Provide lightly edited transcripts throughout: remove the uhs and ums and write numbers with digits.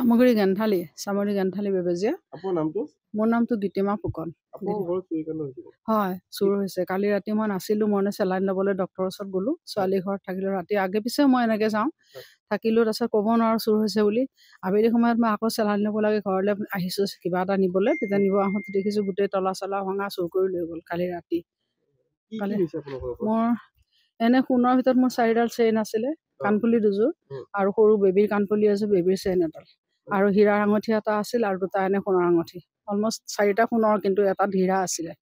সামগ্ৰী গেন্থালি বেবেজীয়া। আপোনাৰ নামটো? মোৰ নামটো গীতিমা ফুকন। আপোনাৰ ঘৰত চুৰি কেনে হৈছিল? হয়, চুৰ হৈছে। কালি ৰাতি মই নাছিলোঁ, মই চেলাইন ল'বলৈ ডক্টৰৰ ওচৰত গ'লোঁ। ছোৱালী ঘৰত থাকিলোঁ ৰাতি। আগে পিছে মই এনেকৈ যাওঁ, থাকিলোঁ। তাৰপিছত ক'ব নোৱাৰোঁ চুৰ হৈছে বুলি। আবেলি সময়ত মই আকৌ চেলাইন ল'ব লাগে, ঘৰলৈ আহিছোঁ কিবা এটা নিবলৈ। তেতিয়া নিব আহোঁতে দেখিছোঁ গোটেই তলা চলা ভঙা, চুৰ কৰি লৈ গ'ল কালি ৰাতি। কালি মোৰ এনে সোণৰ ভিতৰত মোৰ 4ডাল চেইন আছিলে, কাণফুলি দুযোৰ আৰু সৰু বেবীৰ কাণফুলি এযোৰ, বেবীৰ চেইন এডাল আৰু হীৰাৰ আঙঠি এটা আছিল আৰু 2টা এনে সোণৰ আঙঠি। অলমষ্ট 4টা সোণৰ, কিন্তু এটা হীৰা আছিলে।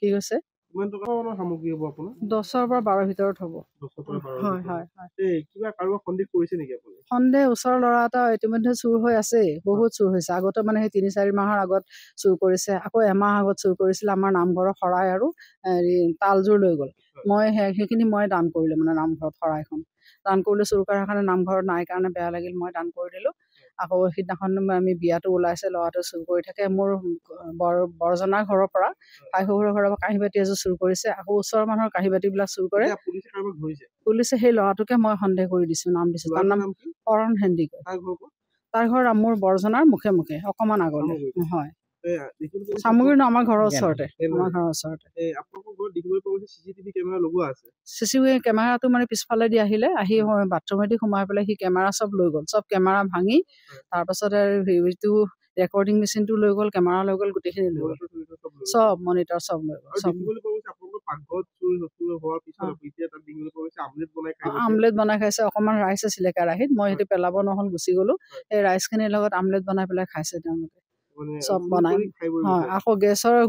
কি কৈছে? 10ৰ পৰা 12ৰ ভিতৰত হ'ব। সন্দেহ ওচৰৰ ল'ৰা এটা ইতিমধ্যে চুৰ হৈ আছে, বহুত চুৰ হৈছে। আগতে মানে সেই 3-4 মাহৰ আগত চুৰ কৰিছে, আকৌ এমাহ আগত চুৰ কৰিছিলে। আমাৰ নামঘৰৰ শৰাই আৰু তালযোৰ লৈ গ'ল। মই সেইখিনি মই দান কৰিলোঁ, মানে নামঘৰত শৰাইখন দান কৰিলোঁ। চুৰ কৰাৰ কাৰণে নামঘৰত নাই কাৰণে বেয়া লাগিল, মই দান কৰি দিলোঁ। আকৌ সিদিনাখন আমি বিয়াটো ওলাইছে, ল'ৰাটো চুৰ কৰি থাকে। মোৰ বৰজনাৰ ঘৰৰ পৰা, শাহু শহুৰৰ ঘৰৰ পৰা কাঁহী বাতি এযোৰ চুৰ কৰিছে। আকৌ ওচৰৰ মানুহৰ কাঁহী বাতিবিলাক চুৰ কৰে। পুলিচে সেই ল'ৰাটোকে মই সন্দেহ কৰি দিছোঁ, নাম দিছোঁ। তাৰ নাম কৰণ হেণ্ডিকৈ। তাৰ ঘৰ মোৰ বৰজনাৰ মুখে মুখে অকণমান আগলৈ। হয়, চামগুৰি ন, আমাৰ ঘৰৰ ওচৰতে। CCTV কেমেৰাটো মানে পিছফালেদি আহিলে, আহি বাথৰুমেদি সোমাই পেলাই সি কেমেৰা চব লৈ গ'ল। চব কেমেৰা ভাঙি, তাৰপাছতে হেৰিটো ৰেকৰ্ডিং মেচিনটো লৈ গ'ল, কেমেৰা লৈ গ'ল, গোটেইখিনি লৈ গ'ল। চব মনিটৰ চব লৈ গ'ল। আমলেট বনাই খাইছে। অকণমান ৰাইচ আছিলে কেৰাহীত, মই সেইটো পেলাব নহ'ল, গুচি গ'লোঁ। সেই ৰাইচখিনিৰ লগত আমলেট বনাই পেলাই খাইছে তেওঁলোকে। চব বনাই। হয়, আকৌ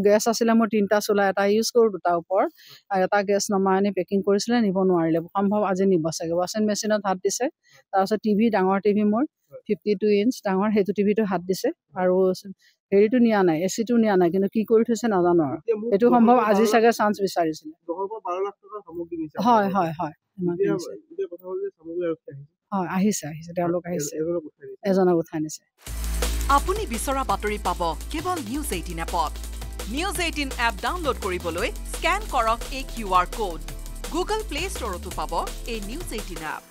গেছ আছিলে মোৰ 3টা চোলা, এটা ইউজ কৰোঁ, 2টা ওপৰত, আৰু এটা গেছ নমাই আনি পেকিং কৰিছিলে, নিব নোৱাৰিলে। সম্ভৱ আজি নিব চাগে। ৱাশ্বিং মেচিনত হাত দিছে। তাৰপিছত টিভি, ডাঙৰ টিভি মোৰ 52 ইঞ্চ ডাঙৰ, সেইটো টিভিটো হাত দিছে। আৰু হেৰিটো নিয়া নাই, এচিটো নিয়া নাই, কিন্তু কি কৰি থৈছে নাজানো আৰু। সেইটো সম্ভৱ আজি চাগে চান্স বিচাৰিছিলে। হয় হয় হয়, হয়, আহিছে, তেওঁলোক আহিছে, এজনক উঠাই নিছে। আপুনি বিচৰা বাতৰি পাব কেৱল নিউজ 18 এপত। নিউজ 18 এপ ডাউনলোড কৰিবলৈ স্কেন কৰক এই QR কোড। গুগল প্লে ষ্টৰতো পাব এই নিউজ 18 এপ।